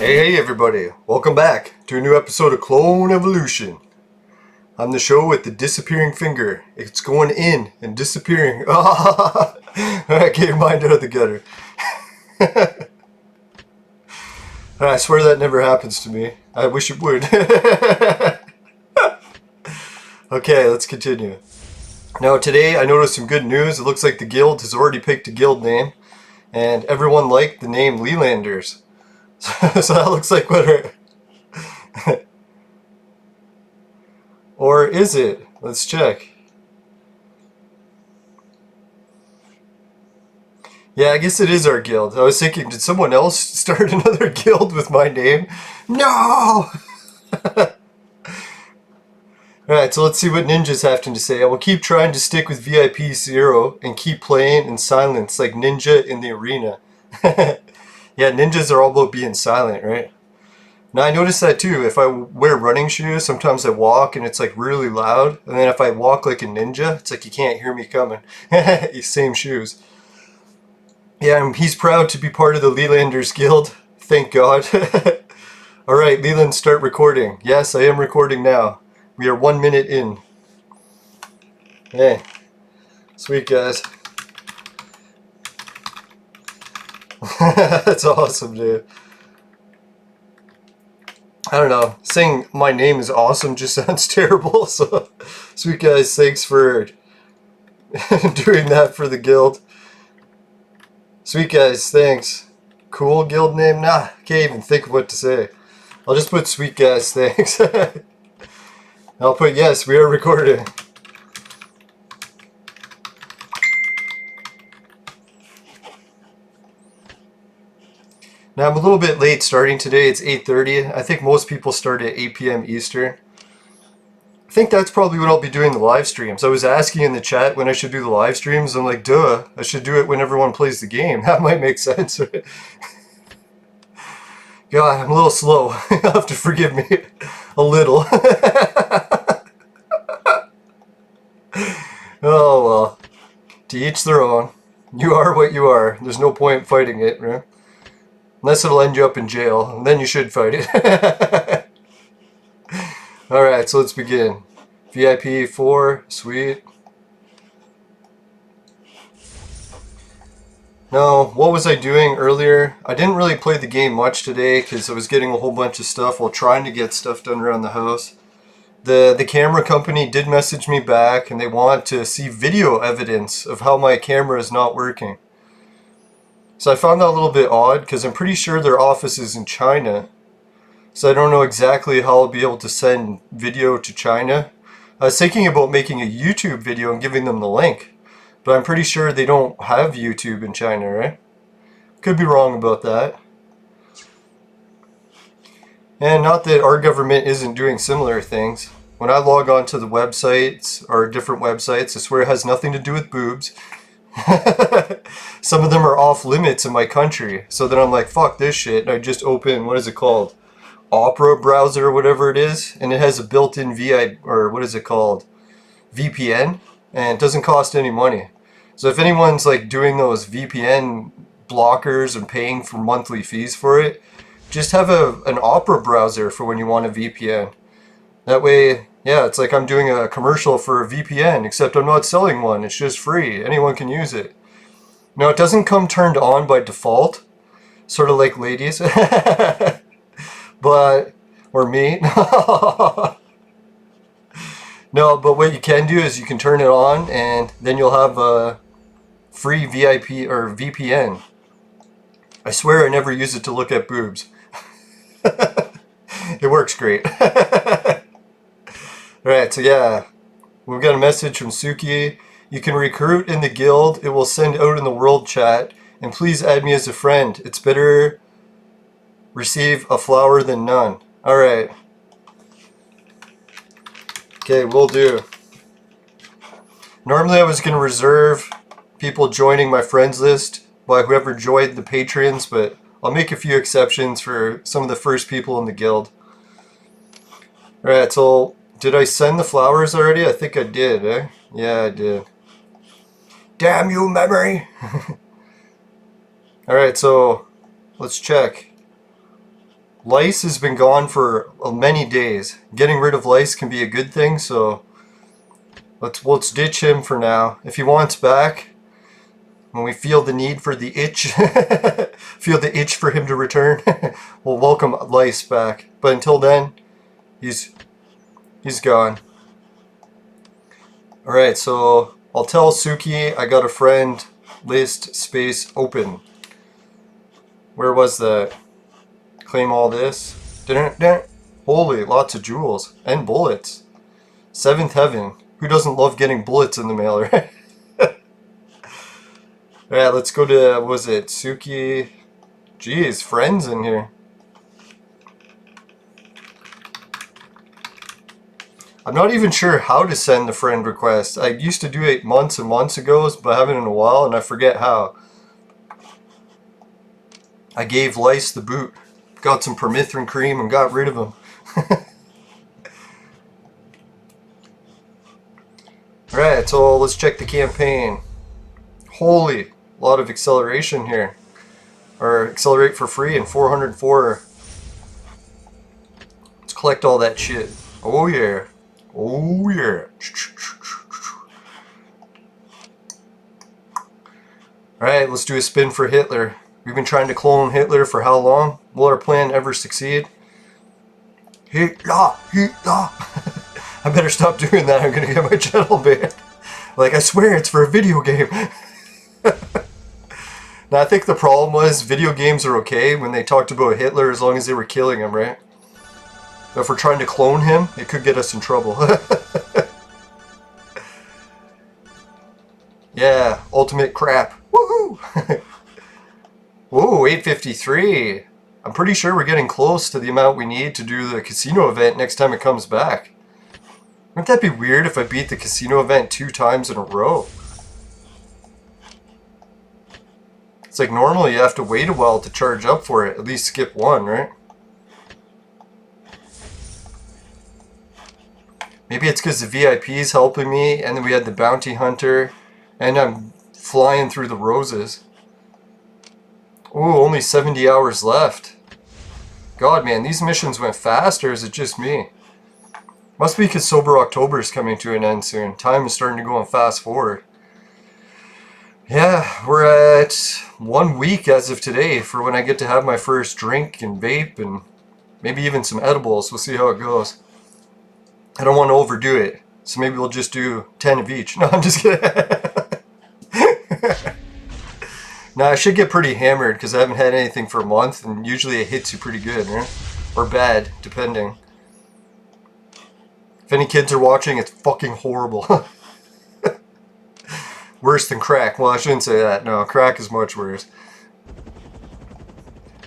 Hey everybody, welcome back to a new episode of Clone Evolution. I'm the show with the disappearing finger. It's going in and disappearing. Alright, get your mind out of the gutter. I swear that never happens to me. I wish it would. Okay, let's continue. Now today I noticed some good news. It looks like the guild has already picked a guild name, and everyone liked the name Lelanders. So that looks like what or is it? Let's check. Yeah, I guess it is our guild. I was thinking, did someone else start another guild with my name? No! Alright, so let's see what Ninja's having to say. I will keep trying to stick with VIP 0 and keep playing in silence like Ninja in the arena. Yeah, ninjas are all about being silent, right? Now I noticed that too. If I wear running shoes, sometimes I walk and it's like really loud. And then if I walk like a ninja, it's like you can't hear me coming. Same shoes. Yeah, and he's proud to be part of the Lelanders Guild. Thank God. Alright, Leland, start recording. Yes, I am recording now. We are 1 minute in. Hey. Sweet, guys. That's awesome, dude. I don't know. Saying my name is awesome just sounds terrible. So, sweet guys, thanks for doing that for the guild. Sweet guys, thanks. Cool guild name? Nah, can't even think of what to say. I'll just put sweet guys, thanks. I'll put yes, we are recording. Now I'm a little bit late starting today. It's 8:30. I think most people start at 8 p.m. Eastern. I think that's probably when I'll be doing the live streams. I was asking in the chat when I should do the live streams. I'm like, duh, I should do it when everyone plays the game. That might make sense. God, I'm a little slow. You'll have to forgive me a little. Oh well. To each their own. You are what you are. There's no point fighting it, right? Unless it'll end you up in jail, and then you should fight it. Alright, so let's begin. VIP 4, sweet. Now, what was I doing earlier? I didn't really play the game much today because I was getting a whole bunch of stuff while trying to get stuff done around the house. The camera company did message me back and they want to see video evidence of how my camera is not working. So I found that a little bit odd because I'm pretty sure their office is in China. So I don't know exactly how I'll be able to send video to China. I was thinking about making a YouTube video and giving them the link. But I'm pretty sure they don't have YouTube in China, right? Could be wrong about that. And not that our government isn't doing similar things. When I log on to the websites or different websites, I swear it has nothing to do with boobs. Some of them are off limits in my country. So then I'm like, fuck this shit. And I just open, what is it called? Opera browser or whatever it is. And it has a built-in VPN. And it doesn't cost any money. So if anyone's like doing those VPN blockers and paying for monthly fees for it, just have an Opera browser for when you want a VPN. That way, yeah, it's like I'm doing a commercial for a VPN, except I'm not selling one. It's just free. Anyone can use it. Now, it doesn't come turned on by default, sort of like ladies. But, or me. No, but what you can do is you can turn it on, and then you'll have a free VIP or VPN. I swear I never use it to look at boobs. It works great. Alright, so yeah, we've got a message from Suki. You can recruit in the guild. It will send out in the world chat. And please add me as a friend. It's better receive a flower than none. Alright. Okay, will do. Normally I was going to reserve people joining my friends list by whoever joined the patrons, but I'll make a few exceptions for some of the first people in the guild. Alright, so did I send the flowers already? I think I did, eh? Yeah, I did. Damn you, memory! Alright, so let's check. lice has been gone for many days. Getting rid of lice can be a good thing, so let's ditch him for now. If he wants back, when we feel the need for the itch, feel the itch for him to return, we'll welcome lice back. But until then, he's gone. Alright, so I'll tell Suki I got a friend list space open. Where was that? Claim all this. Holy, lots of jewels. And bullets. Seventh heaven. Who doesn't love getting bullets in the mail, right? Alright, let's go to, what was it? Suki. Jeez, friends in here. I'm not even sure how to send the friend request. I used to do it months and months ago, but I haven't in a while, and I forget how. I gave lice the boot. Got some permethrin cream and got rid of them. Alright, so let's check the campaign. Holy, a lot of acceleration here. Or accelerate for free and 404. Let's collect all that shit. Oh yeah. Oh yeah. Alright, let's do a spin for Hitler. We've been trying to clone Hitler for how long? Will our plan ever succeed? Hitler! Hitler! I better stop doing that. I'm gonna get my channel banned. Like, I swear it's for a video game. Now, I think the problem was video games are okay when they talked about Hitler as long as they were killing him, right? But if we're trying to clone him, it could get us in trouble. Yeah, ultimate crap. Woohoo! Whoa, 853. I'm pretty sure we're getting close to the amount we need to do the casino event next time it comes back. Wouldn't that be weird if I beat the casino event 2 times in a row? It's like normally you have to wait a while to charge up for it. At least skip one, right? Maybe it's because the VIP is helping me, and then we had the bounty hunter, and I'm flying through the roses. Ooh, only 70 hours left. God, man, these missions went fast, or is it just me? Must be because Sober October is coming to an end soon. Time is starting to go on fast forward. Yeah, we're at 1 week as of today for when I get to have my first drink and vape and maybe even some edibles. We'll see how it goes. I don't want to overdo it, so maybe we'll just do 10 of each. No, I'm just kidding. Now, I should get pretty hammered because I haven't had anything for a month, and usually it hits you pretty good, right? Or bad, depending. If any kids are watching, it's fucking horrible. Worse than crack. Well, I shouldn't say that. No, crack is much worse.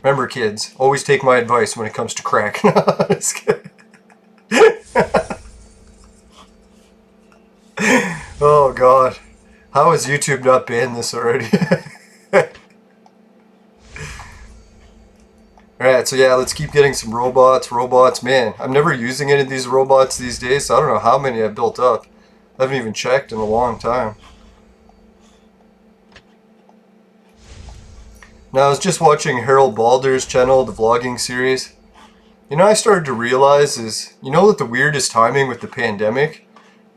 Remember, kids, always take my advice when it comes to crack. No, just kidding. Oh, God. How has YouTube not banned this already? Alright, so yeah, let's keep getting some robots. Robots, man, I'm never using any of these robots these days, so I don't know how many I've built up. I haven't even checked in a long time. Now, I was just watching Harold Balder's channel, the vlogging series. You know, I started to realize is, you know, that the weirdest timing with the pandemic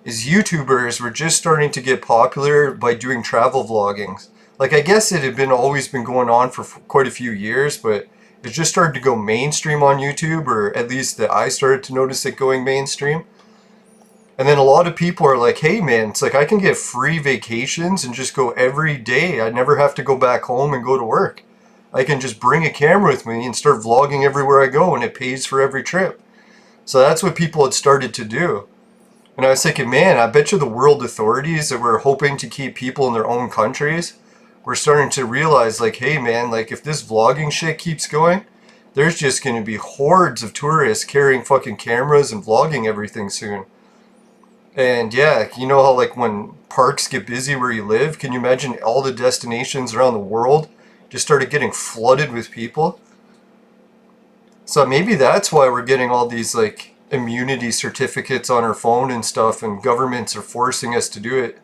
is YouTubers were just starting to get popular by doing travel vloggings. Like, I guess it had always been going on for quite a few years, but it just started to go mainstream on YouTube, or at least that I started to notice it going mainstream. And then a lot of people are like, hey man, it's like I can get free vacations and just go every day. I never have to go back home and go to work. I can just bring a camera with me and start vlogging everywhere I go, and it pays for every trip. So that's what people had started to do. And I was thinking, man, I bet you the world authorities that were hoping to keep people in their own countries were starting to realize, like, hey man, like if this vlogging shit keeps going, there's just going to be hordes of tourists carrying fucking cameras and vlogging everything soon. And yeah, you know how like when parks get busy where you live, can you imagine all the destinations around the world just started getting flooded with people? So maybe that's why we're getting all these like immunity certificates on our phone and stuff, and governments are forcing us to do it.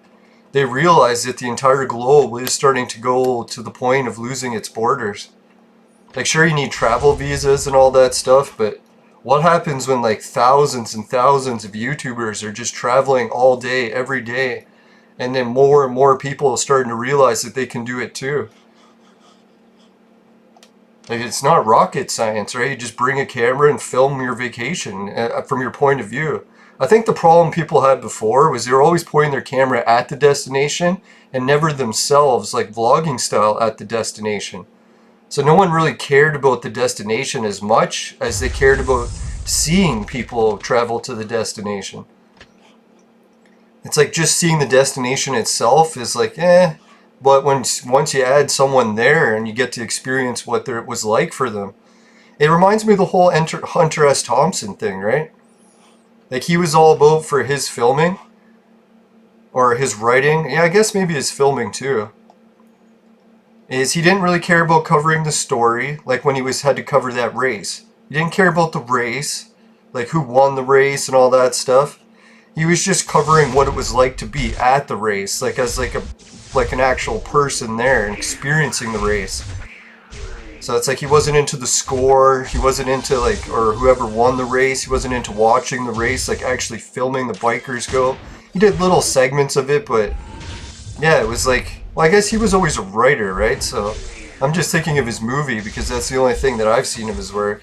They realize that the entire globe is starting to go to the point of losing its borders. Like, sure, you need travel visas and all that stuff, but what happens when like thousands and thousands of YouTubers are just traveling all day, every day, and then more and more people are starting to realize that they can do it too? Like, it's not rocket science, right? You just bring a camera and film your vacation from your point of view. I think the problem people had before was they were always pointing their camera at the destination and never themselves, like vlogging style, at the destination. So no one really cared about the destination as much as they cared about seeing people travel to the destination. It's like just seeing the destination itself is like, but once you add someone there and you get to experience what it was like for them, it reminds me of the whole Hunter S. Thompson thing, right? Like, he was all about, for his filming or his writing, I guess maybe his filming too, is he didn't really care about covering the story, like when he had to cover that race. He didn't care about the race, like who won the race and all that stuff. He was just covering what it was like to be at the race, like as like an actual person there and experiencing the race. So it's like he wasn't into the score, he wasn't into like, or whoever won the race, he wasn't into watching the race, like actually filming the bikers go. He did little segments of it, but yeah, it was like, well, I guess he was always a writer, right? So I'm just thinking of his movie because that's the only thing that I've seen of his work.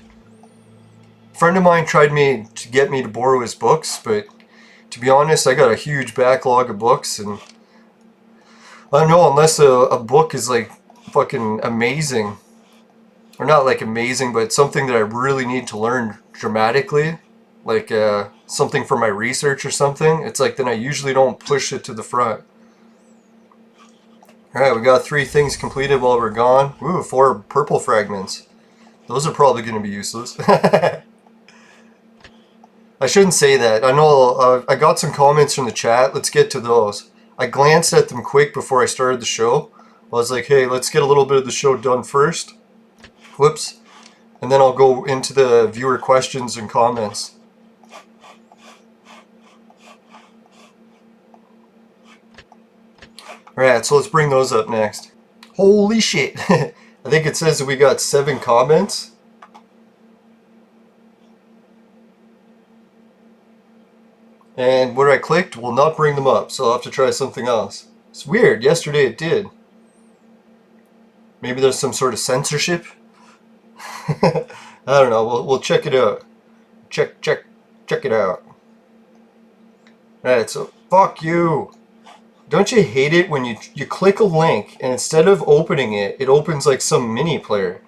A friend of mine tried to get me to borrow his books, but to be honest, I got a huge backlog of books, and I don't know, unless a book is like fucking amazing, or not like amazing, but something that I really need to learn dramatically, like something for my research or something, it's like then I usually don't push it to the front. Alright, we got 3 things completed while we're gone. Ooh, 4 purple fragments. Those are probably going to be useless. I shouldn't say that. I know I got some comments from the chat. Let's get to those. I glanced at them quick before I started the show. I was like, hey, let's get a little bit of the show done first. Whoops. And then I'll go into the viewer questions and comments. Alright, so let's bring those up next. Holy shit! I think it says that we got 7 comments. And what I clicked will not bring them up, so I'll have to try something else. It's weird, yesterday it did. Maybe there's some sort of censorship? I don't know, we'll check it out. Check it out. Alright, so fuck you! Don't you hate it when you click a link and instead of opening it, it opens like some mini player?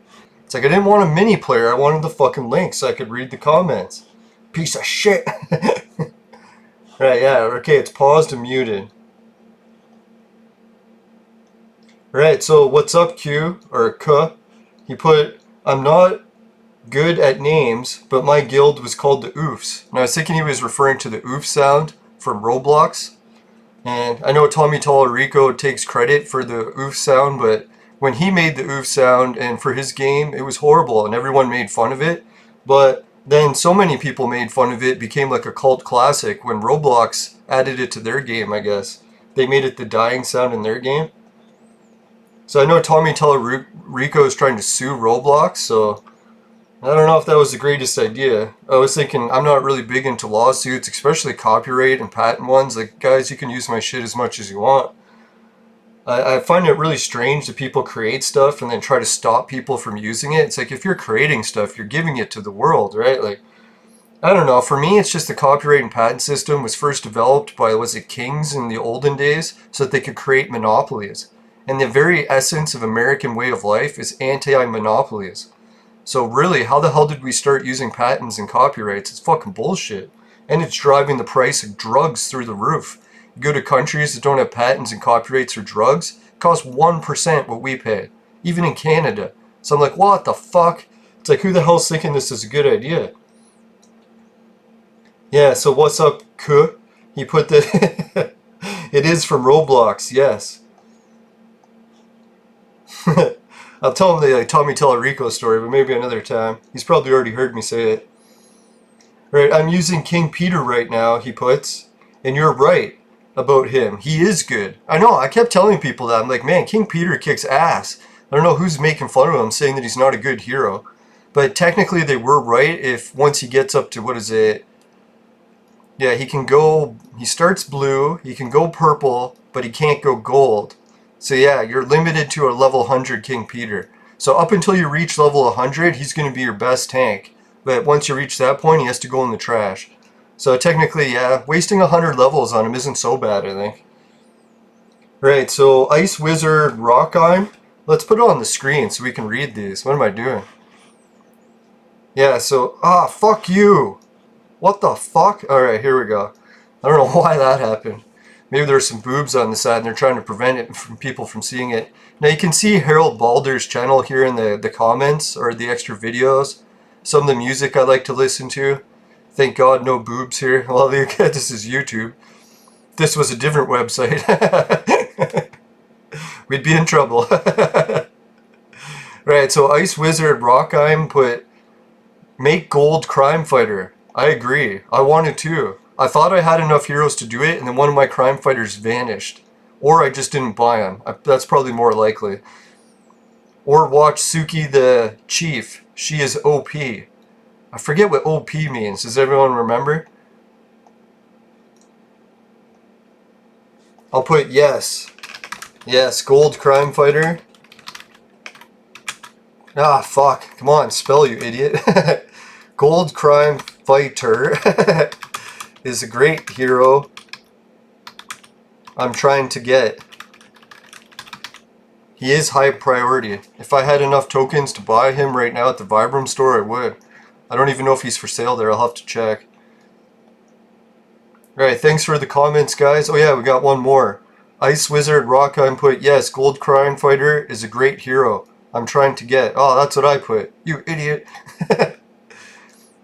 It's like, I didn't want a mini player, I wanted the fucking link so I could read the comments. Piece of shit! Right, yeah, okay, it's paused and muted. Right, so what's up, Q, or K? He put, I'm not good at names, but my guild was called the Oofs. And I was thinking he was referring to the oof sound from Roblox. And I know Tommy Tallarico takes credit for the oof sound, but when he made the oof sound and for his game, it was horrible and everyone made fun of it. But then so many people made fun of it, it became like a cult classic when Roblox added it to their game, I guess. They made it the dying sound in their game. So I know Tommy Tallarico is trying to sue Roblox, so I don't know if that was the greatest idea. I was thinking, I'm not really big into lawsuits, especially copyright and patent ones. Like, guys, you can use my shit as much as you want. I find it really strange that people create stuff and then try to stop people from using it. It's like, if you're creating stuff, you're giving it to the world, right? Like, I don't know. For me, it's just the copyright and patent system was first developed by, was it kings in the olden days, so that they could create monopolies. And the very essence of American way of life is anti-monopolies. So really, how the hell did we start using patents and copyrights? It's fucking bullshit. And it's driving the price of drugs through the roof. You go to countries that don't have patents and copyrights for drugs, it costs 1% what we pay. Even in Canada. So I'm like, what the fuck? It's like, who the hell's thinking this is a good idea? Yeah, so what's up, K? He put the... It is from Roblox, yes. I'll tell him the Tommy Tallarico story, but maybe another time. He's probably already heard me say it. Right, I'm using King Peter right now, he puts. And you're right about him. He is good. I know, I kept telling people that. I'm like, man, King Peter kicks ass. I don't know who's making fun of him, saying that he's not a good hero. But technically they were right if once he gets up to, what is it? Yeah, he starts blue, he can go purple, but he can't go gold. So yeah, you're limited to a level 100 King Peter. So up until you reach level 100, he's going to be your best tank. But once you reach that point, he has to go in the trash. So technically, yeah, wasting 100 levels on him isn't so bad, I think. Right, so Ice Wizard Rockheim. Let's put it on the screen so we can read these. What am I doing? Yeah, so, fuck you. What the fuck? Alright, here we go. I don't know why that happened. Maybe there's some boobs on the side and they're trying to prevent it from people from seeing it. Now you can see Harold Balder's channel here in the comments or the extra videos. Some of the music I like to listen to. Thank God no boobs here. Well, this is YouTube. If this was a different website, we'd be in trouble. Right, so Ice Wizard Rockheim put, make gold crime fighter. I agree. I wanted to. I thought I had enough heroes to do it, and then one of my crime fighters vanished. Or I just didn't buy him. That's probably more likely. Or watch Suki the Chief. She is OP. I forget what OP means. Does everyone remember? I'll put yes. Yes, gold crime fighter. Ah, fuck. Come on, spell, you idiot. Gold crime fighter is a great hero I'm trying to get. He is high priority. If I had enough tokens to buy him right now at the Vibram store, I would. I don't even know if he's for sale there. I'll have to check. Alright, thanks for the comments, guys. Oh yeah, we got one more. Ice Wizard Rockheim put, yes, Gold Crime Fighter is a great hero I'm trying to get. Oh, that's what I put. You idiot.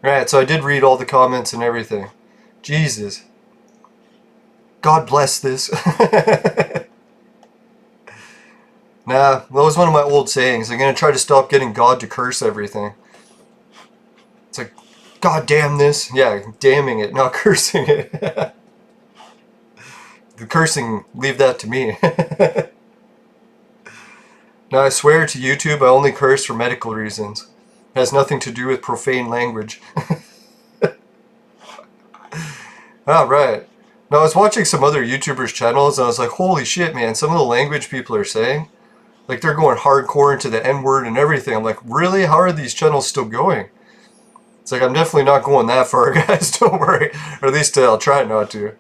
Alright, so I did read all the comments and everything. Jesus. God bless this. Nah, that was one of my old sayings. I'm going to try to stop getting God to curse everything. It's like, God damn this. Yeah, damning it, not cursing it. The cursing, leave that to me. Now I swear to YouTube, I only curse for medical reasons. It has nothing to do with profane language. Alright. Now I was watching some other YouTubers' channels and I was like, holy shit, man, some of the language people are saying. Like, they're going hardcore into the N-word and everything. I'm like, really? How are these channels still going? It's like, I'm definitely not going that far, guys. Don't worry. Or at least I'll try not to.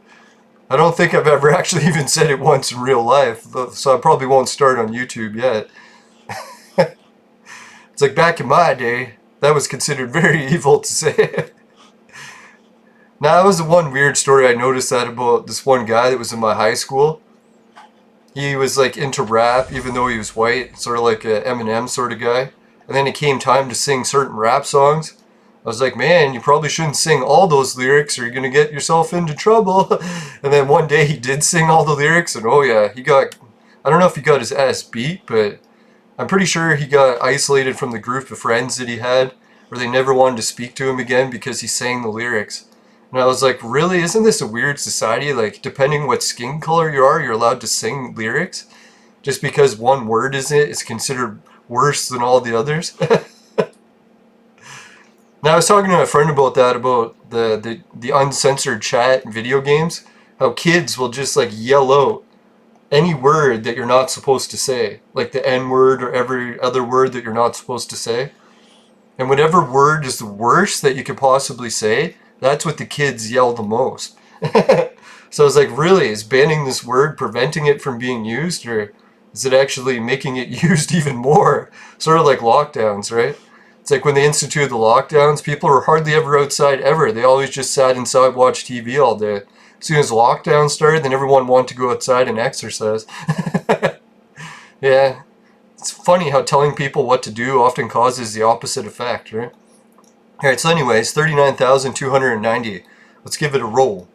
I don't think I've ever actually even said it once in real life. So I probably won't start on YouTube yet. It's like, back in my day, that was considered very evil to say. Now, that was the one weird story I noticed that about this one guy that was in my high school. He was like into rap, even though he was white, sort of like a Eminem sort of guy. And then it came time to sing certain rap songs. I was like, man, you probably shouldn't sing all those lyrics or you're going to get yourself into trouble. And then one day he did sing all the lyrics and oh yeah, I don't know if he got his ass beat, but I'm pretty sure he got isolated from the group of friends that he had, or they never wanted to speak to him again because he sang the lyrics. And I was like, really? Isn't this a weird society? Like, depending what skin color you are, you're allowed to sing lyrics? Just because one word is considered worse than all the others? Now, I was talking to a friend about that, about the uncensored chat in video games. How kids will just, like, yell out any word that you're not supposed to say. Like the N-word or every other word that you're not supposed to say. And whatever word is the worst that you could possibly say, that's what the kids yell the most. So I was like, really, is banning this word preventing it from being used, or is it actually making it used even more? Sort of like lockdowns, right? It's like when they instituted the lockdowns, people were hardly ever outside ever. They always just sat inside, watched TV all day. As soon as lockdown started, then everyone wanted to go outside and exercise. Yeah, it's funny how telling people what to do often causes the opposite effect, right? Alright, so anyways, 39,290. Let's give it a roll.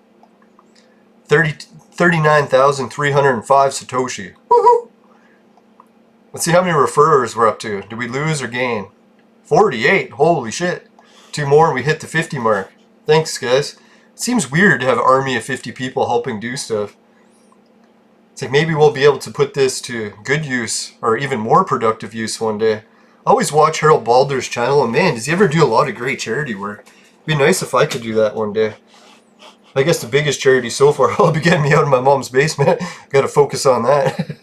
39,305 Satoshi. Woohoo! Let's see how many referrers we're up to. Did we lose or gain? 48. Holy shit. 2 more and we hit the 50 mark. Thanks, guys. It seems weird to have an army of 50 people helping do stuff. It's like maybe we'll be able to put this to good use or even more productive use one day. I always watch Harold Balder's channel, and man, does he ever do a lot of great charity work. It'd be nice if I could do that one day. I guess the biggest charity so far will be getting me out of my mom's basement. Gotta focus on that.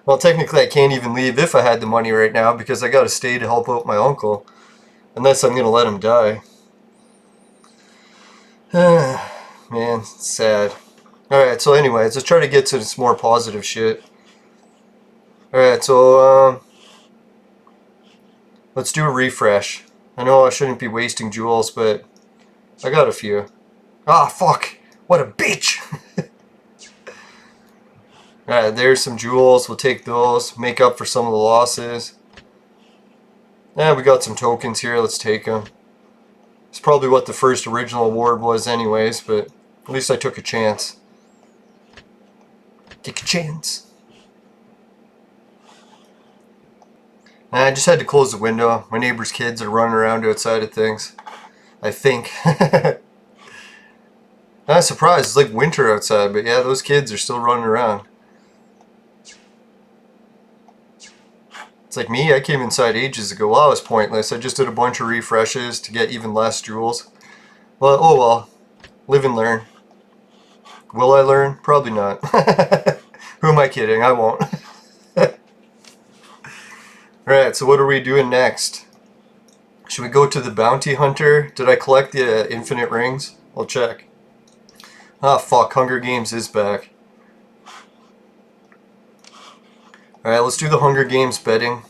Well, technically I can't even leave if I had the money right now because I gotta stay to help out my uncle. Unless I'm gonna let him die. Man, it's sad. Alright, so anyways, let's try to get to this more positive shit. Alright, so let's do a refresh. I know I shouldn't be wasting jewels, but I got a few. Ah, fuck! What a bitch! Alright, there's some jewels. We'll take those. Make up for some of the losses. Yeah, we got some tokens here. Let's take them. It's probably what the first original award was anyways, but at least I took a chance. Take a chance. I just had to close the window. My neighbor's kids are running around outside of things. I think. I'm surprised. It's like winter outside, but yeah, those kids are still running around. It's like me, I came inside ages ago. Well, that was pointless. I just did a bunch of refreshes to get even less jewels. Well, oh well. Live and learn. Will I learn? Probably not. Who am I kidding? I won't. Alright, so what are we doing next? Should we go to the bounty hunter? Did I collect the infinite rings? I'll check. Ah, fuck. Hunger Games is back. Alright, let's do the Hunger Games betting.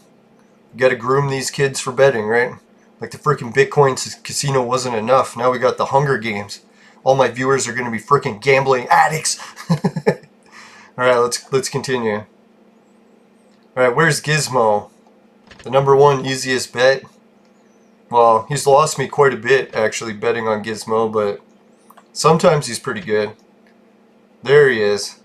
We gotta groom these kids for betting, right? Like the freaking Bitcoin casino wasn't enough. Now we got the Hunger Games. All my viewers are gonna be freaking gambling addicts. Alright, let's continue. Alright, where's Gizmo? The #1 easiest bet. Well, he's lost me quite a bit actually betting on Gizmo, but sometimes he's pretty good. There he is.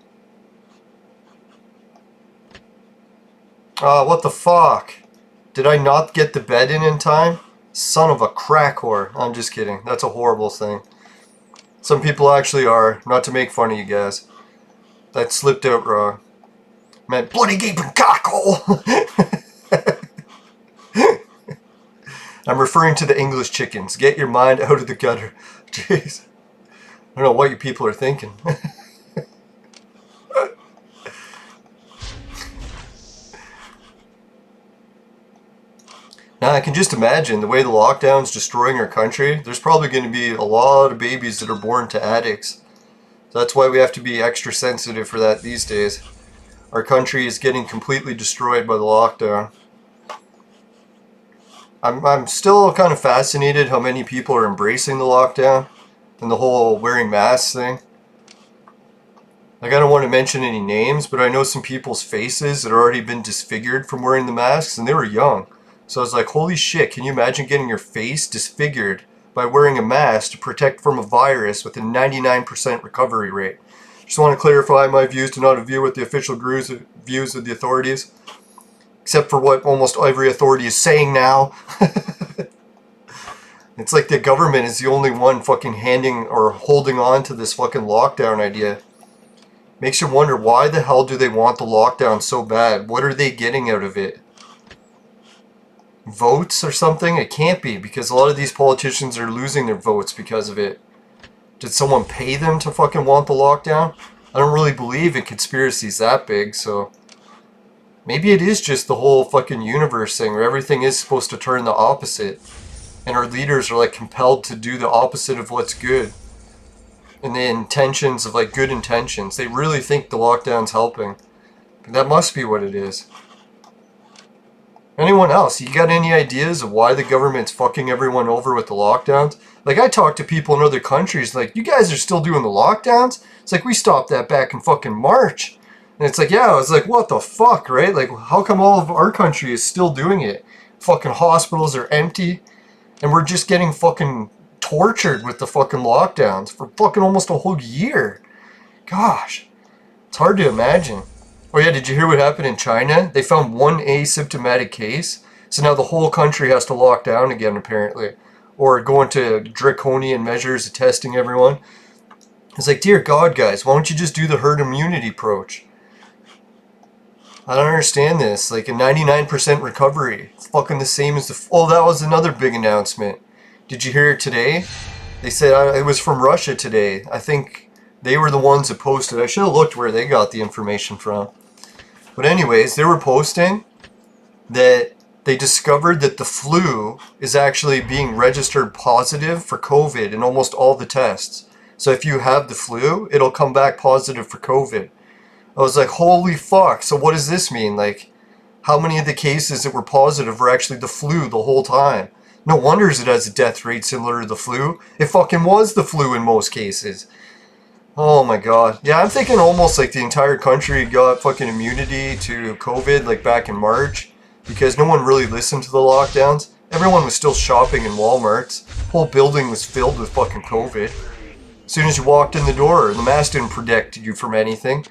Ah, what the fuck? Did I not get the bet in time? Son of a crack whore. I'm just kidding. That's a horrible thing. Some people actually are. Not to make fun of you guys. That slipped out wrong. Man, bloody gaping cockhole! I'm referring to the English chickens. Get your mind out of the gutter. Jeez. I don't know what you people are thinking. Now I can just imagine the way the lockdown's destroying our country. There's probably going to be a lot of babies that are born to addicts. So that's why we have to be extra sensitive for that these days. Our country is getting completely destroyed by the lockdown. I'm still kind of fascinated how many people are embracing the lockdown and the whole wearing masks thing. Like, I don't want to mention any names, but I know some people's faces that have already been disfigured from wearing the masks, and they were young. So I was like, holy shit, can you imagine getting your face disfigured by wearing a mask to protect from a virus with a 99% recovery rate? Just want to clarify, my views do not agree with the official views of the authorities. Except for what almost every authority is saying now. It's like the government is the only one fucking handing or holding on to this fucking lockdown idea. Makes you wonder, why the hell do they want the lockdown so bad? What are they getting out of it? Votes or something? It can't be, because a lot of these politicians are losing their votes because of it. Did someone pay them to fucking want the lockdown? I don't really believe in conspiracies that big, so... maybe it is just the whole fucking universe thing where everything is supposed to turn the opposite. And our leaders are like compelled to do the opposite of what's good. And the intentions of like good intentions. They really think the lockdown's helping. But that must be what it is. Anyone else? You got any ideas of why the government's fucking everyone over with the lockdowns? Like, I talk to people in other countries like, you guys are still doing the lockdowns? It's like, we stopped that back in fucking March. And it's like, yeah, I was like, what the fuck, right? Like, how come all of our country is still doing it? Fucking hospitals are empty, and we're just getting fucking tortured with the fucking lockdowns for fucking almost a whole year. Gosh, it's hard to imagine. Oh yeah, did you hear what happened in China? They found one asymptomatic case, so now the whole country has to lock down again, apparently. Or go into draconian measures of testing everyone. It's like, dear God, guys, why don't you just do the herd immunity approach? I don't understand this. Like a 99% recovery. It's fucking the same as the... Oh, that was another big announcement. Did you hear it today? They said it was from Russia today. I think they were the ones that posted. I should have looked where they got the information from. But anyways, they were posting that they discovered that the flu is actually being registered positive for COVID in almost all the tests. So if you have the flu, it'll come back positive for COVID. I was like, holy fuck, so what does this mean? Like, how many of the cases that were positive were actually the flu the whole time? No wonder it has a death rate similar to the flu. It fucking was the flu in most cases. Oh my god. Yeah, I'm thinking almost like the entire country got fucking immunity to COVID like back in March. Because no one really listened to the lockdowns. Everyone was still shopping in Walmarts. The whole building was filled with fucking COVID. As soon as you walked in the door, the mask didn't protect you from anything.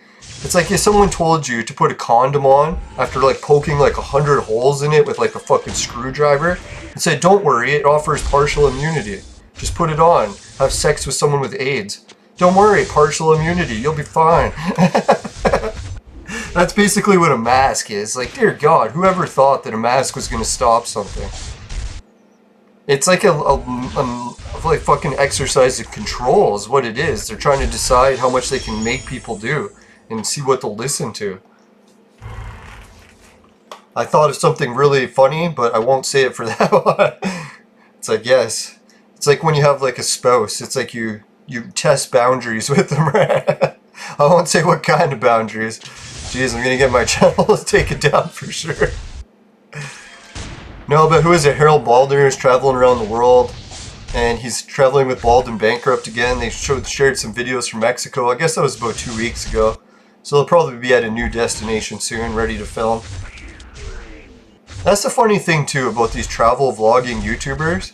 It's like if someone told you to put a condom on after like poking like 100 holes in it with like a fucking screwdriver and said, don't worry, it offers partial immunity. Just put it on. Have sex with someone with AIDS. Don't worry, partial immunity, you'll be fine. That's basically what a mask is. Like, dear God, whoever thought that a mask was going to stop something? It's like a like fucking exercise of control is what it is. They're trying to decide how much they can make people do and see what they'll listen to. I thought of something really funny, but I won't say it for that one. It's like, yes. It's like when you have like a spouse. It's like you test boundaries with them, right? I won't say what kind of boundaries. Jeez, I'm gonna get my channel taken down for sure. No, but who is it? Harold Balder is traveling around the world, and he's traveling with Bald and Bankrupt again. They shared some videos from Mexico. I guess that was about 2 weeks ago. So they'll probably be at a new destination soon, ready to film. That's the funny thing too about these travel vlogging YouTubers.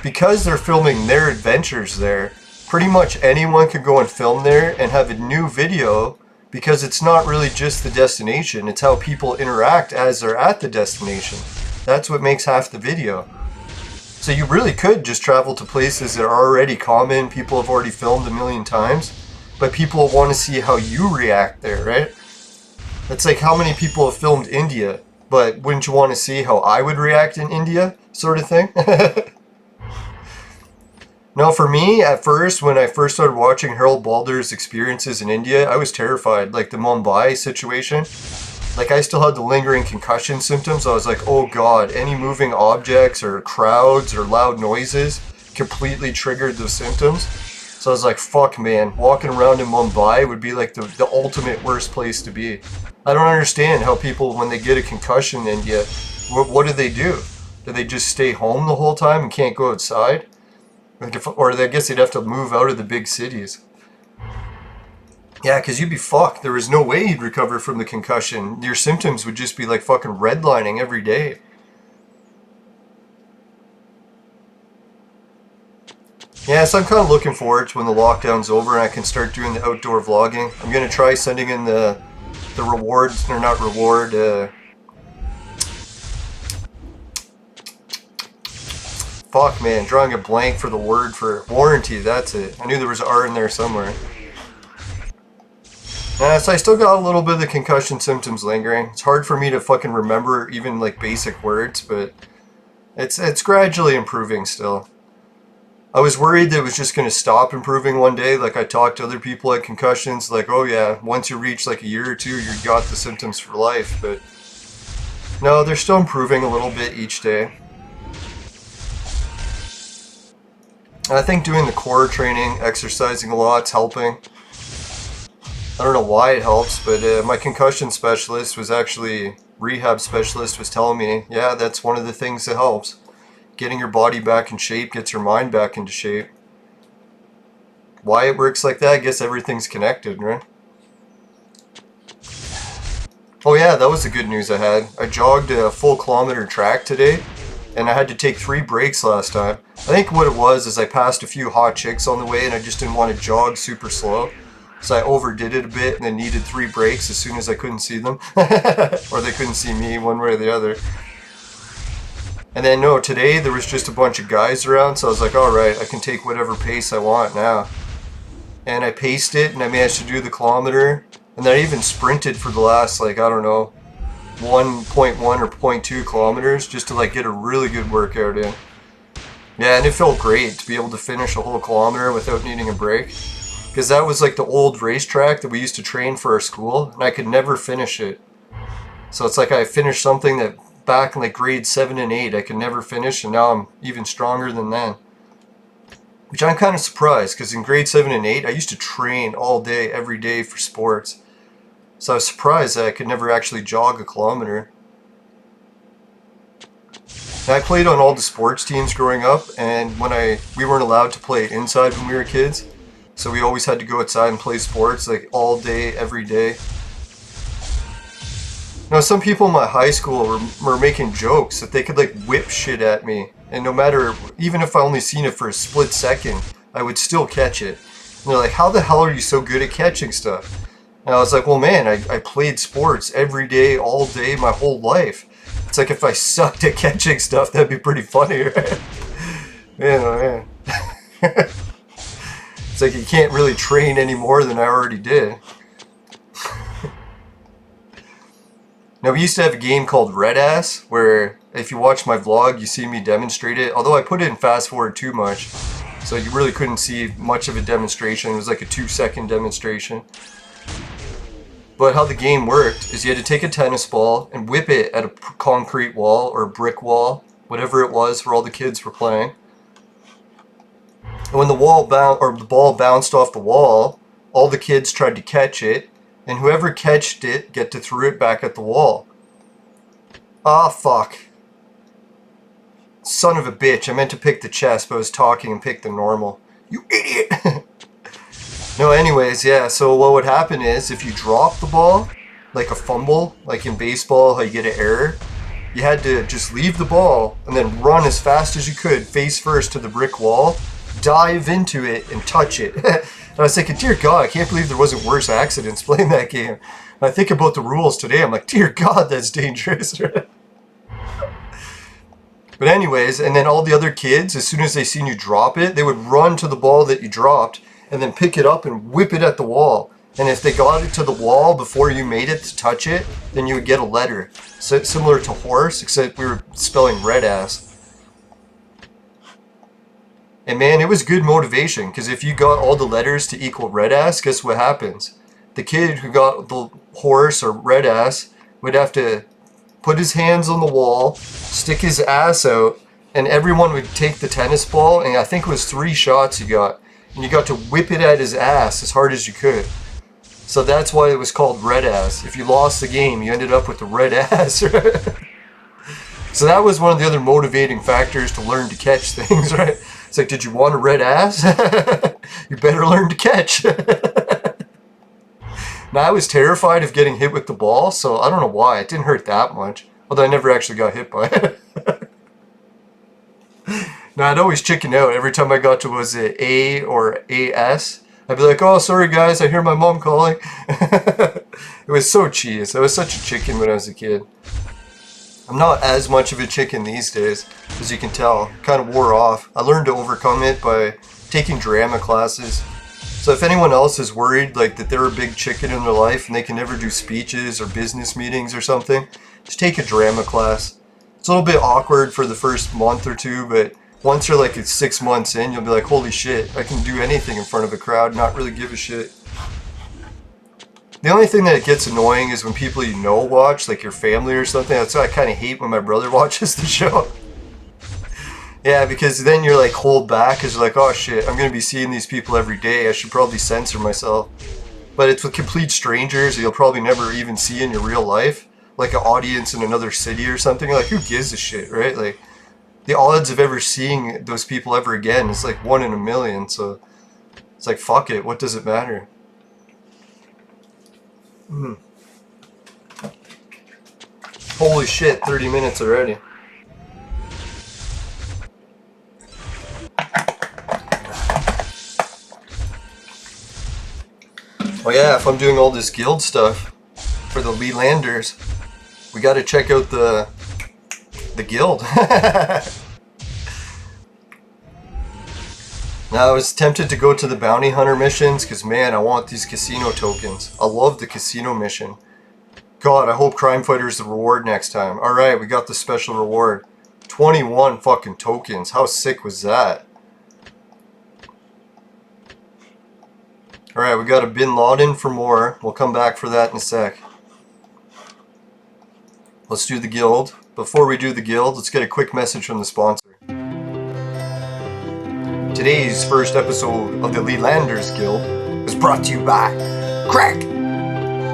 Because they're filming their adventures there, pretty much anyone could go and film there and have a new video, because it's not really just the destination, it's how people interact as they're at the destination. That's what makes half the video. So you really could just travel to places that are already common, people have already filmed a million times, but people want to see how you react there, right? It's like how many people have filmed India, but wouldn't you want to see how I would react in India, sort of thing? No, for me, at first, when I first started watching Harold Balder's experiences in India, I was terrified. Like the Mumbai situation. Like I still had the lingering concussion symptoms. I was like, oh god, any moving objects or crowds or loud noises completely triggered those symptoms. So I was like, fuck man, walking around in Mumbai would be like the ultimate worst place to be. I don't understand how people, when they get a concussion in India, what do they do? Do they just stay home the whole time and can't go outside? Or I guess they'd have to move out of the big cities. Yeah, because you'd be fucked. There was no way you'd recover from the concussion. Your symptoms would just be like fucking redlining every day. Yeah, so I'm kind of looking forward to when the lockdown's over and I can start doing the outdoor vlogging. I'm going to try sending in the rewards, or not reward, fuck man, drawing a blank for the word for warranty, that's it. I knew there was an R in there somewhere. So I still got a little bit of the concussion symptoms lingering. It's hard for me to fucking remember even like basic words, but it's gradually improving still. I was worried that it was just going to stop improving one day. Like I talked to other people at concussions, like, oh yeah, once you reach like a year or two, you got the symptoms for life. But no, they're still improving a little bit each day. I think doing the core training, exercising a lot's helping. I don't know why it helps, but my concussion specialist was actually, rehab specialist was telling me, yeah, that's one of the things that helps. Getting your body back in shape gets your mind back into shape. Why it works like that, I guess everything's connected, right? Oh yeah, that was the good news I had. I jogged a full kilometer track today, and I had to take 3 breaks last time. I think what it was is I passed a few hot chicks on the way and I just didn't want to jog super slow. So I overdid it a bit and then needed 3 breaks as soon as I couldn't see them. Or they couldn't see me, one way or the other. And then no, today there was just a bunch of guys around, so I was like, alright, I can take whatever pace I want now. and I paced it, and I managed to do the kilometer, and then I even sprinted for the last, like, I don't know, 1.1 or 0.2 kilometers just to like get a really good workout in. Yeah, and it felt great to be able to finish a whole kilometer without needing a break, because that was like the old racetrack that we used to train for our school, and I could never finish it. So it's like I finished something that back in like grade 7 and 8 I could never finish, and now I'm even stronger than then. Which I'm kind of surprised, because in grade 7 and 8 I used to train all day, every day for sports. So I was surprised that I could never actually jog a kilometer. And I played on all the sports teams growing up, and we weren't allowed to play inside when we were kids. So we always had to go outside and play sports like all day, every day. Now some people in my high school were making jokes that they could like whip shit at me. And no matter, even if I only seen it for a split second, I would still catch it. And they're like, how the hell are you so good at catching stuff? And I was like, well man, I played sports every day, all day, my whole life. It's like if I sucked at catching stuff, that'd be pretty funny, right? Man, oh man. It's like you can't really train any more than I already did. Now we used to have a game called Red Ass, where if you watch my vlog, you see me demonstrate it. Although I put it in fast forward too much, so you really couldn't see much of a demonstration. It was like a 2-second demonstration. But how the game worked is you had to take a tennis ball and whip it at a concrete wall or a brick wall, whatever it was where all the kids were playing. And when the ball bounced off the wall, all the kids tried to catch it, and whoever catched it get to throw it back at the wall. Ah, fuck. Son of a bitch, I meant to pick the chess, but I was talking and picked the normal. You idiot! No, anyways, yeah, so what would happen is, if you drop the ball, like a fumble, like in baseball, how you get an error, you had to just leave the ball and then run as fast as you could, face first to the brick wall, dive into it, and touch it. And I was thinking, dear God, I can't believe there wasn't worse accidents playing that game. And I think about the rules today, I'm like, dear God, that's dangerous. But anyways, and then all the other kids, as soon as they seen you drop it, they would run to the ball that you dropped, and then pick it up and whip it at the wall. And if they got it to the wall before you made it to touch it, then you would get a letter. So similar to horse, except we were spelling red ass. And man, it was good motivation, because if you got all the letters to equal red ass, guess what happens? The kid who got the horse or red ass would have to put his hands on the wall, stick his ass out, and everyone would take the tennis ball, and I think it was 3 shots you got. And you got to whip it at his ass as hard as you could. So that's why it was called red ass. If you lost the game, you ended up with the red ass. Right? So that was one of the other motivating factors to learn to catch things, right? It's like, did you want a red ass? You better learn to catch. Now, I was terrified of getting hit with the ball, so I don't know why. It didn't hurt that much. Although I never actually got hit by it. Now, I'd always chicken out every time I got to, was it A or AS? I'd be like, oh, sorry guys, I hear my mom calling. It was so cheese. I was such a chicken when I was a kid. I'm not as much of a chicken these days, as you can tell. Kind of wore off. I learned to overcome it by taking drama classes. So if anyone else is worried like that they're a big chicken in their life and they can never do speeches or business meetings or something, just take a drama class. It's a little bit awkward for the first month or two, but once you're like 6 months in, you'll be like, holy shit, I can do anything in front of a crowd, not really give a shit. The only thing that gets annoying is when people you know watch, like your family or something. That's why I kind of hate when my brother watches the show. Yeah, because then you're like hold back, because you're like, oh shit, I'm going to be seeing these people every day, I should probably censor myself. But it's with complete strangers that you'll probably never even see in your real life. Like an audience in another city or something, like who gives a shit, right? Like, the odds of ever seeing those people ever again is like 1 in a million, so it's like, fuck it, what does it matter? Holy shit, 30 minutes already. Oh yeah, if I'm doing all this guild stuff for the Lelanders, we gotta check out the guild. Now I was tempted to go to the bounty hunter missions because man, I want these casino tokens. I love the casino mission. God, I hope Crime Fighter's the reward next time. Alright, we got the special reward. 21 fucking tokens. How sick was that? Alright, we got a Bin Laden for more. We'll come back for that in a sec. Let's do the guild. Before we do the guild, let's get a quick message from the sponsor. Today's first episode of the Lelanders Guild is brought to you by Crack!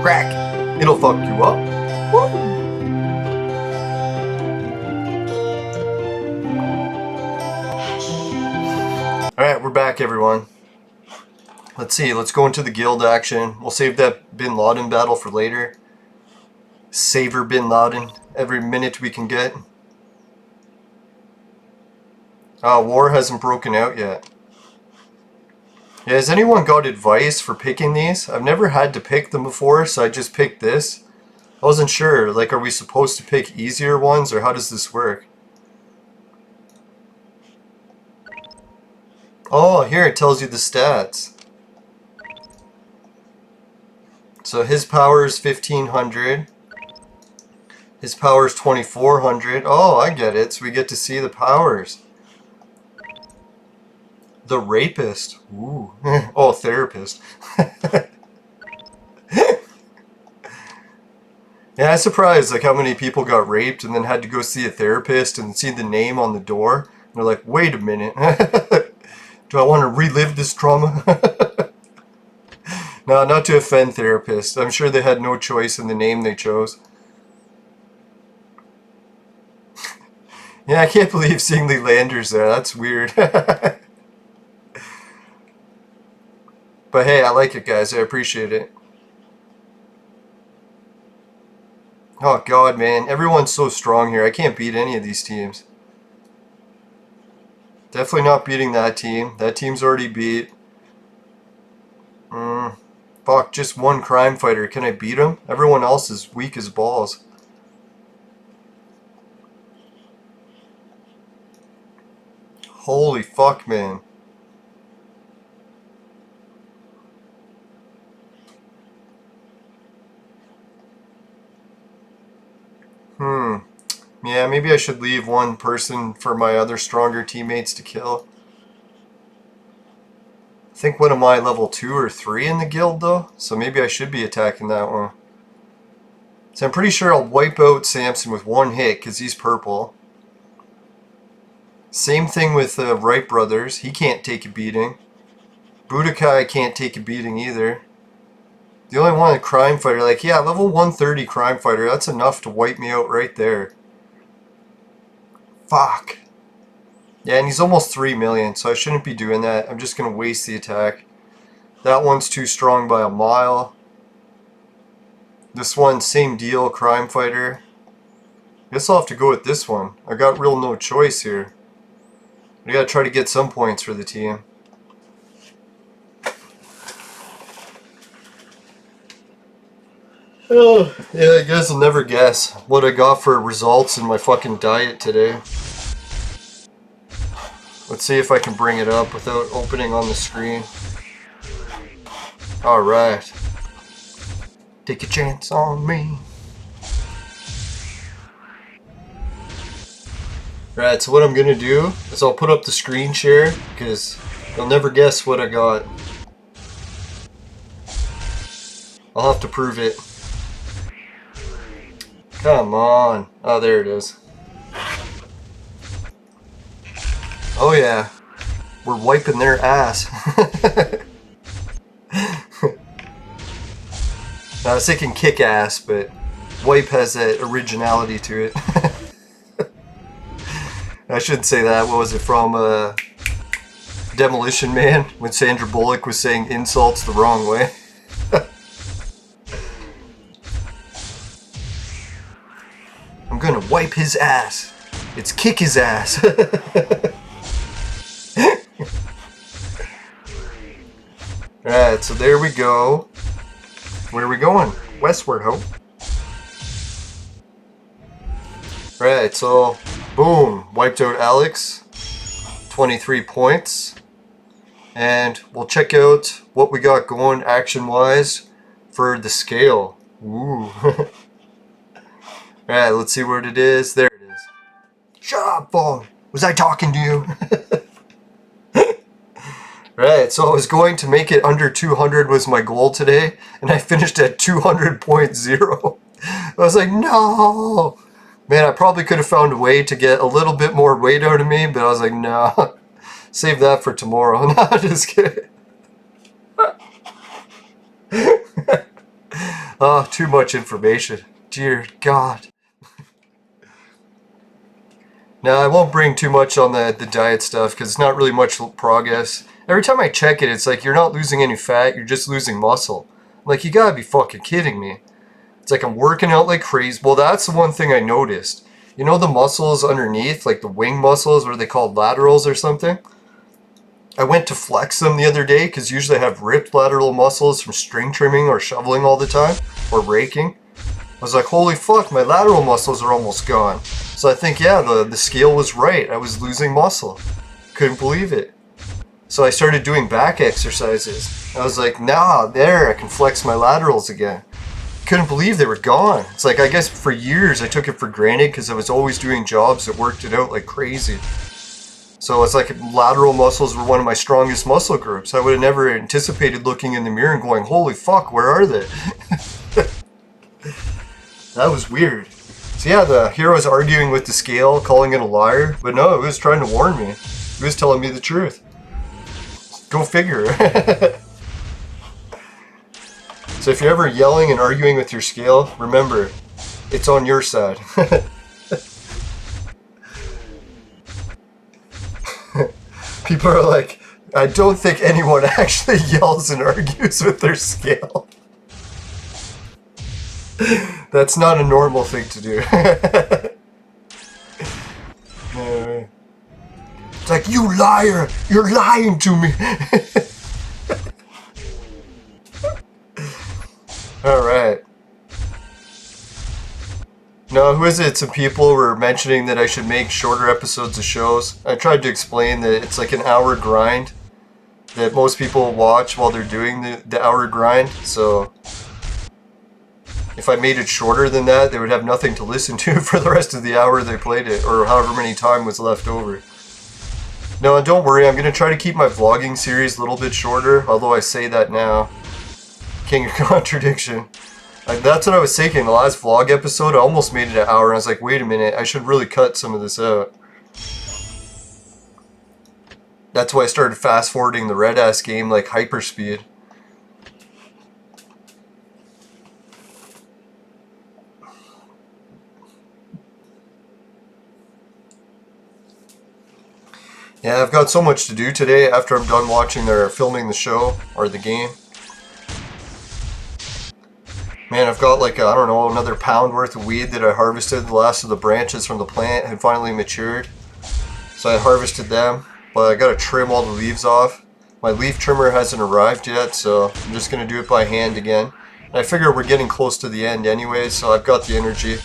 Crack! It'll fuck you up. Woo! Alright, we're back everyone. Let's see, let's go into the guild action. We'll save that Bin Laden battle for later. Savor Bin Laden every minute we can get. War hasn't broken out yet. Yeah, has anyone got advice for picking these? I've never had to pick them before, so I just picked this. I wasn't sure, like, are we supposed to pick easier ones, or how does this work? Oh, here it tells you the stats. So his power is 1500. His power is 2400. Oh, I get it. So we get to see the powers. The rapist. Ooh. Oh, therapist. Yeah, I'm surprised like how many people got raped and then had to go see a therapist and see the name on the door. And they're like, wait a minute. Do I want to relive this trauma? No, not to offend therapists. I'm sure they had no choice in the name they chose. Yeah, I can't believe seeing Lelanders there. That's weird. But hey, I like it, guys. I appreciate it. Oh, God, man. Everyone's so strong here. I can't beat any of these teams. Definitely not beating that team. That team's already beat. Fuck, just one crime fighter. Can I beat him? Everyone else is weak as balls. Holy fuck, man. Yeah, maybe I should leave one person for my other stronger teammates to kill. I think one of my level 2 or 3 in the guild though, so maybe I should be attacking that one. So I'm pretty sure I'll wipe out Samson with one hit because he's purple. Same thing with Wright Brothers, he can't take a beating. Budokai can't take a beating either. The only one, a crime fighter, like yeah, level 130 crime fighter, that's enough to wipe me out right there. Fuck. Yeah, and he's almost 3 million, so I shouldn't be doing that. I'm just going to waste the attack. That one's too strong by a mile. This one, same deal, crime fighter. Guess I'll have to go with this one. I got real no choice here. I gotta try to get some points for the team. Oh, yeah, you guys will never guess what I got for results in my fucking diet today. Let's see if I can bring it up without opening on the screen. Alright. Take a chance on me. Right, so what I'm gonna do is I'll put up the screen share because you'll never guess what I got. I'll have to prove it. Come on. Oh, there it is. Oh yeah, we're wiping their ass. I was thinking kick ass, but wipe has that originality to it. I shouldn't say that. What was it from Demolition Man when Sandra Bullock was saying insults the wrong way? I'm gonna wipe his ass. It's kick his ass. Alright, so there we go. Where are we going? Westward, hope. Alright, so boom, wiped out Alex. 23 points. And we'll check out what we got going action-wise for the scale. Ooh. Alright, let's see what it is. There it is. Shut up, phone! Was I talking to you? Right, so I was going to make it under 200 was my goal today, and I finished at 200.0. I was like, no! Man, I probably could have found a way to get a little bit more weight out of me, but I was like, no. Save that for tomorrow. No, just kidding. Oh, too much information. Dear God. Now, I won't bring too much on the diet stuff because it's not really much progress. Every time I check it, it's like you're not losing any fat, you're just losing muscle. I'm like, you gotta be fucking kidding me. It's like I'm working out like crazy. Well, that's the one thing I noticed. You know the muscles underneath, like the wing muscles, what are they called, laterals or something? I went to flex them the other day because usually I have ripped lateral muscles from string trimming or shoveling all the time, or raking. I was like, holy fuck, my lateral muscles are almost gone. So I think, yeah, the scale was right. I was losing muscle. Couldn't believe it. So I started doing back exercises. I was like, nah, there, I can flex my laterals again. Couldn't believe they were gone. It's like, I guess for years I took it for granted because I was always doing jobs that worked it out like crazy. So it's like lateral muscles were one of my strongest muscle groups. I would have never anticipated looking in the mirror and going, holy fuck, where are they? That was weird. So yeah, the hero's arguing with the scale, calling it a liar. But no, it was trying to warn me. It was telling me the truth. Go figure. So if you're ever yelling and arguing with your scale, remember, it's on your side. People are like, I don't think anyone actually yells and argues with their scale. That's not a normal thing to do. It's like, you liar! You're lying to me! Alright. No, who is it? Some people were mentioning that I should make shorter episodes of shows. I tried to explain that it's like an hour grind that most people watch while they're doing the hour grind, so if I made it shorter than that, they would have nothing to listen to for the rest of the hour they played it, or however many time was left over. No, don't worry, I'm going to try to keep my vlogging series a little bit shorter, although I say that now. King of contradiction. That's what I was thinking. The last vlog episode, I almost made it an hour, and I was like, wait a minute, I should really cut some of this out. That's why I started fast-forwarding the red-ass game like hyperspeed. Yeah, I've got so much to do today after I'm done watching or filming the show, or the game. Man, I've got like, I don't know, another pound worth of weed that I harvested. The last of the branches from the plant had finally matured. So I harvested them, but I gotta trim all the leaves off. My leaf trimmer hasn't arrived yet, so I'm just gonna do it by hand again. And I figure we're getting close to the end anyway, so I've got the energy.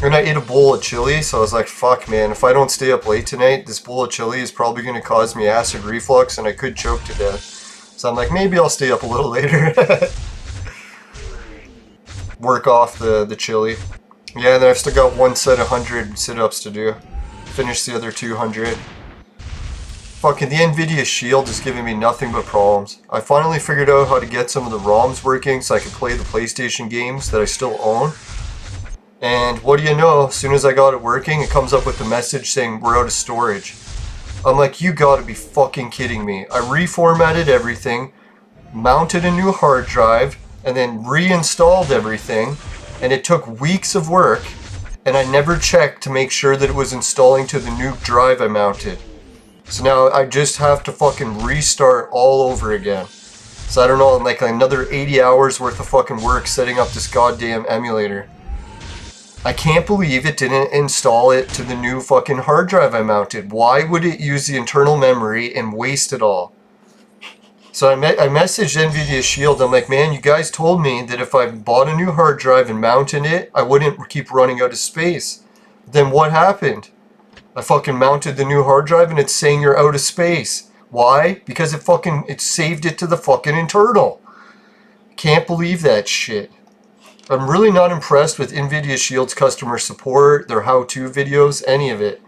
And I ate a bowl of chili, so I was like, fuck man, if I don't stay up late tonight, this bowl of chili is probably gonna cause me acid reflux and I could choke to death. So I'm like, maybe I'll stay up a little later. Work off the chili. Yeah, and then I've still got one set of 100 sit-ups to do. Finish the other 200. Fucking the Nvidia Shield is giving me nothing but problems. I finally figured out how to get some of the ROMs working so I can play the PlayStation games that I still own. And what do you know, as soon as I got it working, it comes up with the message saying we're out of storage. I'm like, you gotta be fucking kidding me. I reformatted everything, mounted a new hard drive, and then reinstalled everything, and it took weeks of work, and I never checked to make sure that it was installing to the new drive I mounted. So now I just have to fucking restart all over again. So I don't know, like another 80 hours worth of fucking work setting up this goddamn emulator. I can't believe it didn't install it to the new fucking hard drive I mounted. Why would it use the internal memory and waste it all? So I messaged Nvidia Shield. I'm like, man, you guys told me that if I bought a new hard drive and mounted it, I wouldn't keep running out of space. Then what happened? I fucking mounted the new hard drive and it's saying you're out of space. Why? Because it saved it to the fucking internal. Can't believe that shit. I'm really not impressed with NVIDIA Shield's customer support, their how-to videos, any of it.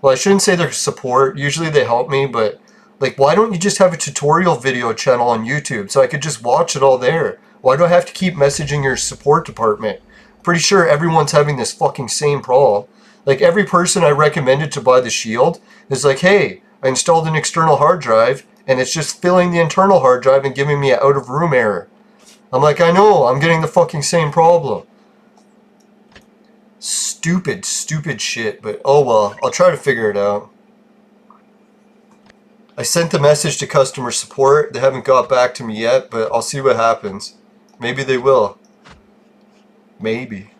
Well, I shouldn't say their support. Usually they help me, but like, why don't you just have a tutorial video channel on YouTube so I could just watch it all there? Why do I have to keep messaging your support department? Pretty sure everyone's having this fucking same problem. Like, every person I recommended to buy the Shield is like, hey, I installed an external hard drive and it's just filling the internal hard drive and giving me an out of room error. I'm like, I know, I'm getting the fucking same problem. Stupid, stupid shit, but oh well, I'll try to figure it out. I sent the message to customer support. They haven't got back to me yet, but I'll see what happens. Maybe they will. Maybe.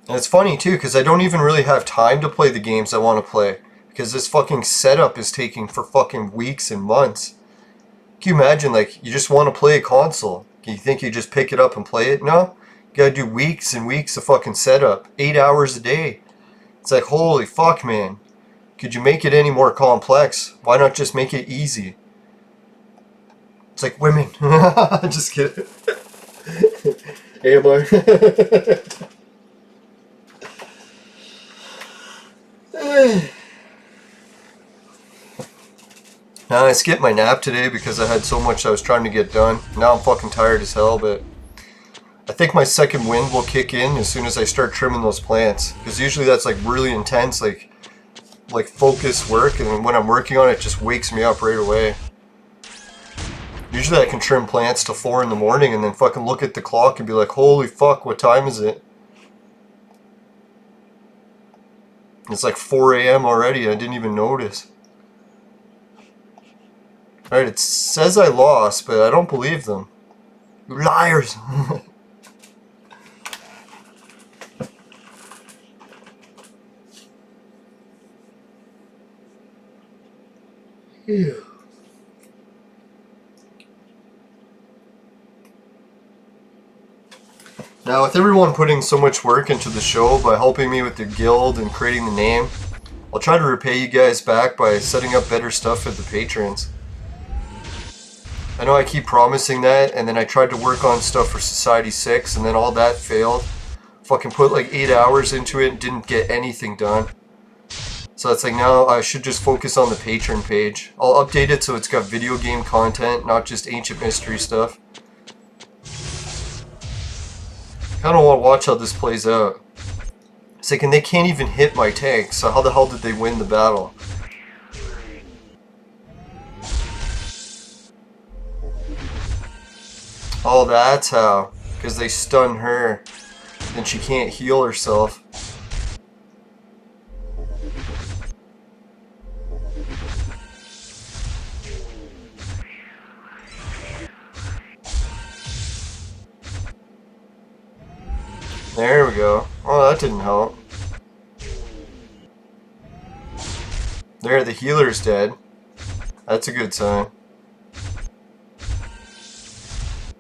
And it's funny too, because I don't even really have time to play the games I want to play. Because this fucking setup is taking for fucking weeks and months. Can you imagine, like, you just want to play a console? You think you just pick it up and play it? No. You gotta do weeks and weeks of fucking setup. 8 hours a day. It's like, holy fuck, man. Could you make it any more complex? Why not just make it easy? It's like women. Just kidding. AMR. Now I skipped my nap today because I had so much I was trying to get done. Now I'm fucking tired as hell, but I think my second wind will kick in as soon as I start trimming those plants. Because usually that's like really intense, like focused work, and when I'm working on it, it just wakes me up right away. Usually I can trim plants till 4 in the morning and then fucking look at the clock and be like, holy fuck, what time is it? It's like 4 a.m. already, I didn't even notice. Alright, it says I lost, but I don't believe them. You liars! Ew. Now, with everyone putting so much work into the show by helping me with the guild and creating the name, I'll try to repay you guys back by setting up better stuff for the patrons. I know I keep promising that, and then I tried to work on stuff for Society 6, and then all that failed. Fucking put like 8 hours into it and didn't get anything done. So it's like, now I should just focus on the patron page. I'll update it so it's got video game content, not just ancient mystery stuff. I don't want to watch how this plays out. It's like, and they can't even hit my tank, so how the hell did they win the battle? Oh, that's how. Because they stun her, and she can't heal herself. There we go. Oh, that didn't help. There, the healer's dead. That's a good sign.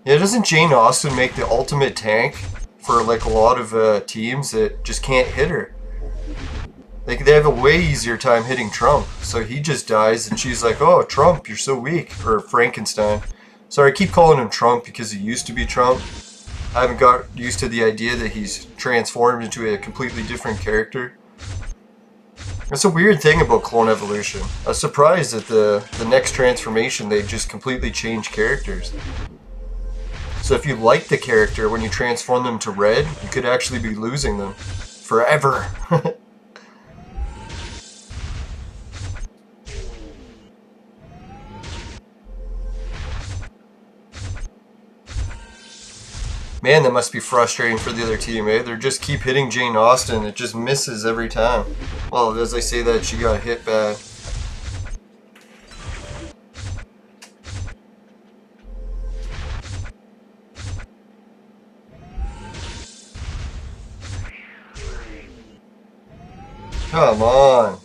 Yeah, doesn't Jane Austen make the ultimate tank for like a lot of teams that just can't hit her? Like, they have a way easier time hitting Trump. So he just dies and she's like, oh, Trump, you're so weak. Or Frankenstein. Sorry, I keep calling him Trump because he used to be Trump. I haven't got used to the idea that he's transformed into a completely different character. That's a weird thing about clone evolution. I was surprised that the next transformation they just completely change characters. So if you like the character, when you transform them to red, you could actually be losing them forever. Man, that must be frustrating for the other team, eh? They just keep hitting Jane Austen. It just misses every time. Well, as I say that, she got hit bad. Come on.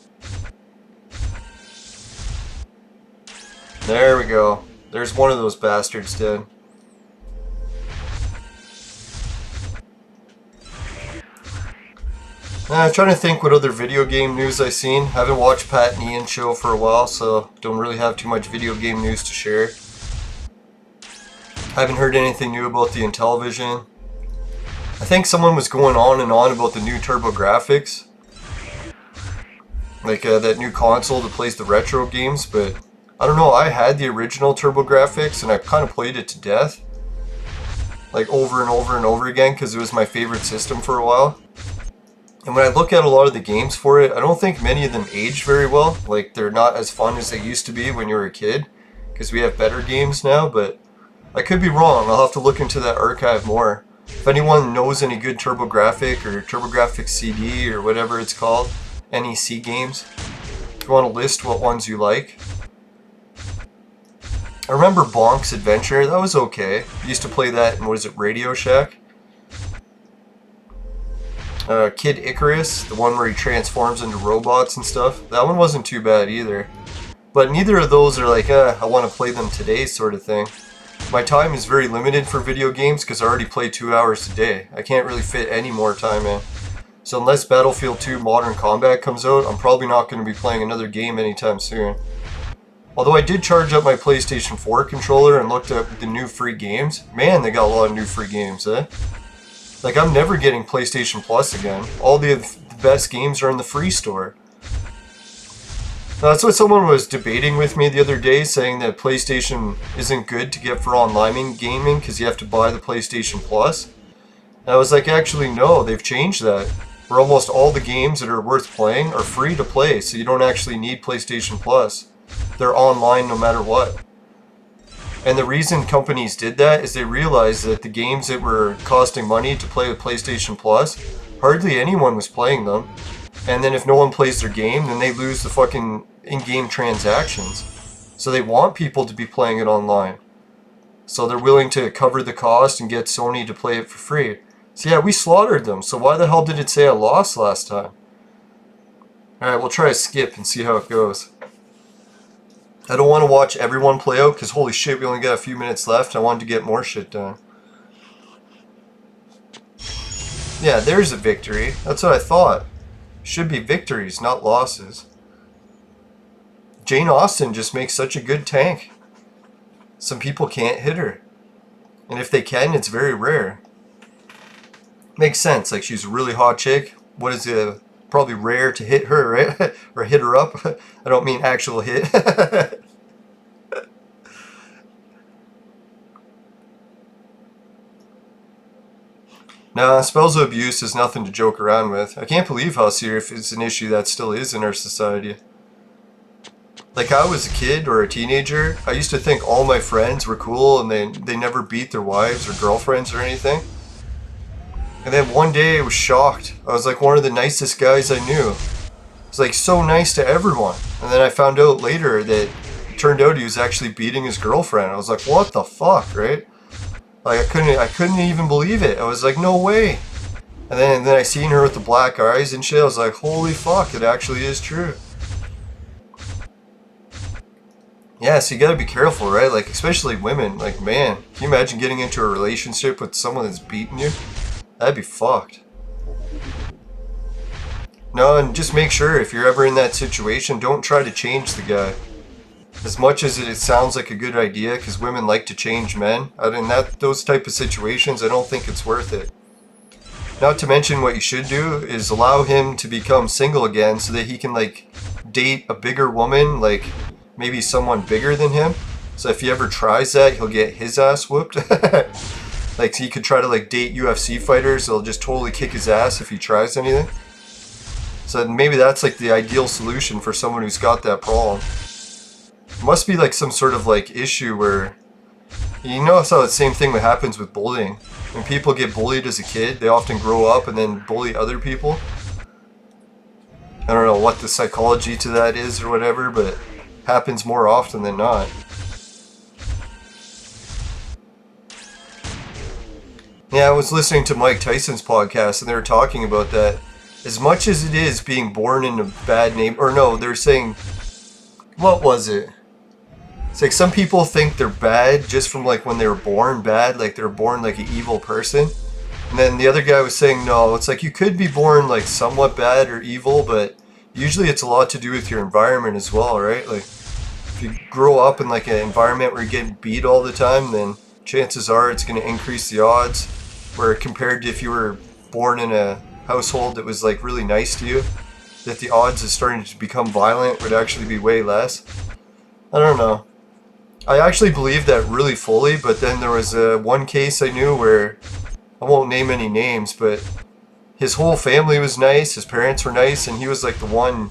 There we go. There's one of those bastards dead. Trying to think what other video game news I've seen. Haven't watched Pat and Ian's show for a while, so don't really have too much video game news to share. Haven't heard anything new about the Intellivision. I think someone was going on and on about the new TurboGrafx. Like that new console that plays the retro games, but I don't know, I had the original TurboGrafx and I kind of played it to death. Like over and over and over again because it was my favorite system for a while. And when I look at a lot of the games for it, I don't think many of them aged very well. Like, they're not as fun as they used to be when you were a kid, because we have better games now, but I could be wrong. I'll have to look into that archive more. If anyone knows any good TurboGrafx or TurboGrafx CD or whatever it's called, NEC games, if you want to list what ones you like. I remember Bonk's Adventure, that was okay. I used to play that in, what is it, Radio Shack? Kid Icarus, the one where he transforms into robots and stuff. That one wasn't too bad either. But neither of those are like, I want to play them today sort of thing. My time is very limited for video games because I already play 2 hours a day. I can't really fit any more time in. So unless Battlefield 2 Modern Combat comes out, I'm probably not going to be playing another game anytime soon. Although I did charge up my PlayStation 4 controller and looked at the new free games. Man, they got a lot of new free games, eh? Like, I'm never getting PlayStation Plus again. All the best games are in the free store. Now, that's what someone was debating with me the other day, saying that PlayStation isn't good to get for online gaming because you have to buy the PlayStation Plus. And I was like, actually, no, they've changed that. Where almost all the games that are worth playing are free to play, so you don't actually need PlayStation Plus. They're online no matter what. And the reason companies did that is they realized that the games that were costing money to play with PlayStation Plus, hardly anyone was playing them. And then if no one plays their game, then they lose the fucking in-game transactions. So they want people to be playing it online. So they're willing to cover the cost and get Sony to play it for free. So yeah, we slaughtered them. So why the hell did it say I lost last time? Alright, we'll try a skip and see how it goes. I don't want to watch everyone play out because holy shit, we only got a few minutes left. I wanted to get more shit done. Yeah, there's a victory. That's what I thought. Should be victories, not losses. Jane Austen just makes such a good tank. Some people can't hit her. And if they can, it's very rare. Makes sense, like she's a really hot chick. What is it? Probably rare to hit her, right? Or hit her up. I don't mean actual hit. Nah, spousal abuse is nothing to joke around with. I can't believe how serious it's an issue that still is in our society. Like, I was a kid or a teenager, I used to think all my friends were cool and they never beat their wives or girlfriends or anything. And then one day I was shocked. I was like one of the nicest guys I knew. I was like so nice to everyone. And then I found out later that it turned out he was actually beating his girlfriend. I was like, what the fuck, right? Like I couldn't even believe it. I was like, no way. And then I seen her with the black eyes and shit. I was like, holy fuck, it actually is true. Yeah, so you gotta be careful, right? Like, especially women. Like, man, can you imagine getting into a relationship with someone that's beating you? That'd be fucked. No, and just make sure if you're ever in that situation, don't try to change the guy. As much as it sounds like a good idea, because women like to change men, in those type of situations, I don't think it's worth it. Not to mention what you should do is allow him to become single again so that he can, like, date a bigger woman, like, maybe someone bigger than him. So if he ever tries that, he'll get his ass whooped. Like, he could try to, like, date UFC fighters. They'll just totally kick his ass if he tries anything. So maybe that's, like, the ideal solution for someone who's got that problem. It must be, like, some sort of, like, issue where... You know how the same thing that happens with bullying. When people get bullied as a kid, they often grow up and then bully other people. I don't know what the psychology to that is or whatever, but it happens more often than not. Yeah, I was listening to Mike Tyson's podcast and they were talking about that. As much as it is being born in a bad name, or no, they're saying, what was it? It's like some people think they're bad just from like when they were born bad, like they're born like an evil person. And then the other guy was saying, no, it's like you could be born like somewhat bad or evil, but usually it's a lot to do with your environment as well, right? Like if you grow up in like an environment where you're getting beat all the time, then chances are it's going to increase the odds. Where compared to if you were born in a household that was like really nice to you, that the odds of starting to become violent would actually be way less. I don't know. I actually believe that really fully, but then there was one case I knew where, I won't name any names, but his whole family was nice, his parents were nice, and he was like the one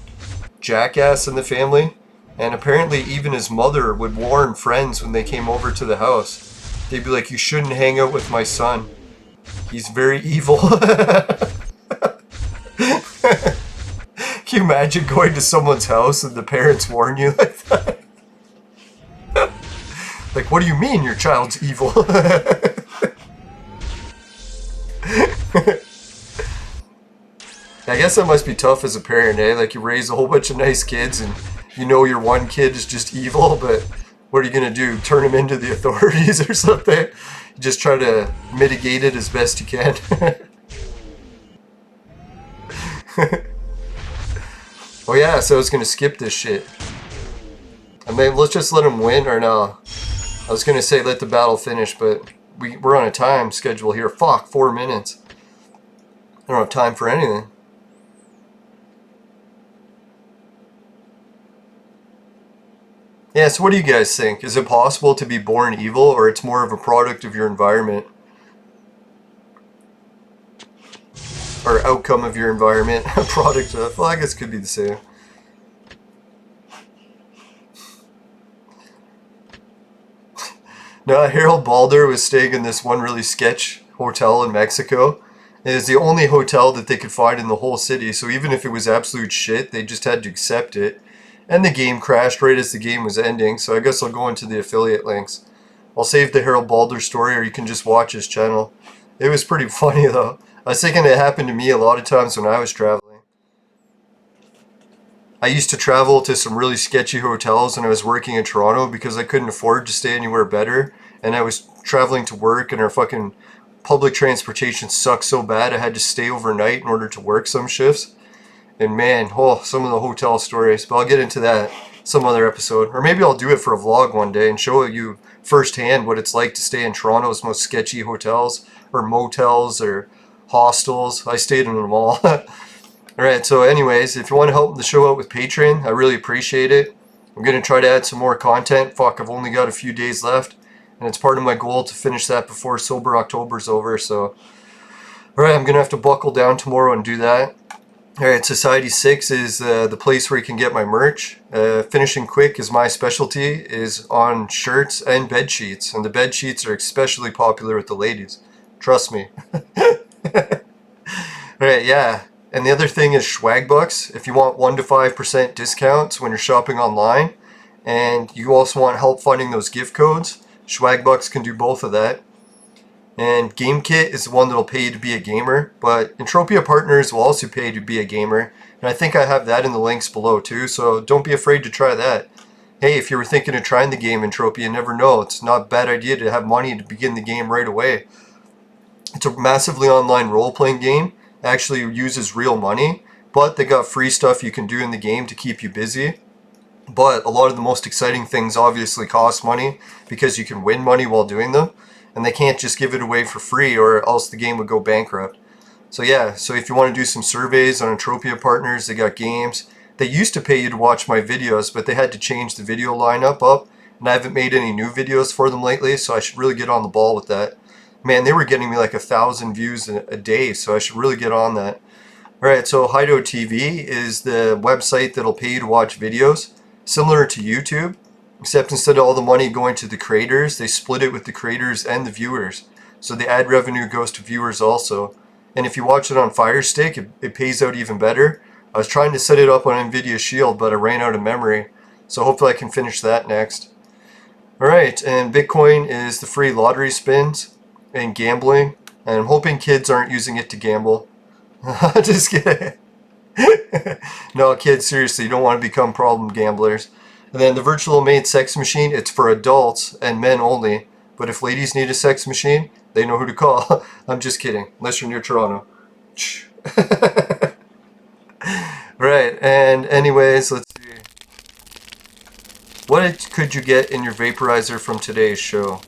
jackass in the family. And apparently even his mother would warn friends when they came over to the house. They'd be like, you shouldn't hang out with my son. He's very evil. Can you imagine going to someone's house and the parents warn you like that? Like, what do you mean your child's evil? I guess that must be tough as a parent, eh? Like, you raise a whole bunch of nice kids and you know your one kid is just evil, but what are you going to do? Turn him into the authorities or something? You just try to mitigate it as best you can. Oh yeah, so I was going to skip this shit. I mean, let's just let him win, or no. I was going to say let the battle finish, but we're on a time schedule here. Fuck, 4 minutes. I don't have time for anything. Yeah, so what do you guys think? Is it possible to be born evil, or it's more of a product of your environment? Or outcome of your environment? A product of, well, I guess it could be the same. No, Harold Balder was staying in this one really sketch hotel in Mexico. It was the only hotel that they could find in the whole city, so even if it was absolute shit, they just had to accept it. And the game crashed right as the game was ending, so I guess I'll go into the affiliate links. I'll save the Harold Balder story, or you can just watch his channel. It was pretty funny though. I was thinking it happened to me a lot of times when I was traveling. I used to travel to some really sketchy hotels when I was working in Toronto because I couldn't afford to stay anywhere better. And I was traveling to work and our fucking public transportation sucked so bad I had to stay overnight in order to work some shifts. And man, oh, some of the hotel stories. But I'll get into that some other episode. Or maybe I'll do it for a vlog one day and show you firsthand what it's like to stay in Toronto's most sketchy hotels or motels or hostels. I stayed in them all. Alright, so anyways, if you want to help the show out with Patreon, I really appreciate it. I'm going to try to add some more content. Fuck, I've only got a few days left. And it's part of my goal to finish that before Sober October's over. So, alright, I'm going to have to buckle down tomorrow and do that. Alright, Society 6 is the place where you can get my merch. Finishing quick is my specialty, is on shirts and bed sheets. And the bed sheets are especially popular with the ladies. Trust me. Alright, yeah. And the other thing is swag bucks. If you want 1 to 5% discounts when you're shopping online, and you also want help finding those gift codes, swag bucks can do both of that. And GameKit is the one that'll pay you to be a gamer, but Entropia partners will also pay you to be a gamer. And I think I have that in the links below too, so don't be afraid to try that. Hey, if you were thinking of trying the game Entropia, you never know. It's not a bad idea to have money to begin the game right away. It's a massively online role-playing game. Actually uses real money, but they got free stuff you can do in the game to keep you busy. But a lot of the most exciting things obviously cost money because you can win money while doing them, and they can't just give it away for free or else the game would go bankrupt. So yeah, so if you want to do some surveys on Entropia partners, they got games. They used to pay you to watch my videos, but they had to change the video lineup up, and I haven't made any new videos for them lately, so I should really get on the ball with that. Man, they were getting me like 1,000 views a day, so I should really get on that. Alright, so Hideout TV is the website that'll pay you to watch videos, similar to YouTube, except instead of all the money going to the creators, they split it with the creators and the viewers. So the ad revenue goes to viewers also. And if you watch it on Fire Stick, it pays out even better. I was trying to set it up on NVIDIA Shield, but I ran out of memory, so hopefully I can finish that next. Alright, and Bitcoin is the free lottery spins and gambling, and I'm hoping kids aren't using it to gamble. Just kidding. No, kids, seriously, you don't want to become problem gamblers. And then the virtual maid sex machine, it's for adults and men only, But if ladies need a sex machine, they know who to call. I'm just kidding, unless you're near Toronto. Right, and anyways, let's see. What could you get in your vaporizer from today's show?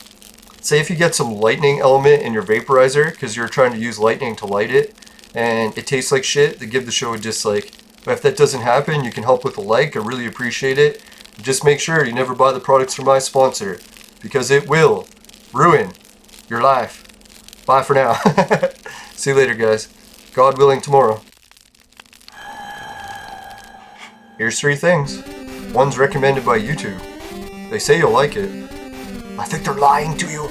Say if you get some lightning element in your vaporizer, because you're trying to use lightning to light it, and it tastes like shit, then give the show a dislike. But if that doesn't happen, you can help with a like. I really appreciate it. Just make sure you never buy the products from my sponsor, because it will ruin your life. Bye for now. See you later, guys. God willing, tomorrow. Here's 3 things. One's recommended by YouTube. They say you'll like it. I think they're lying to you.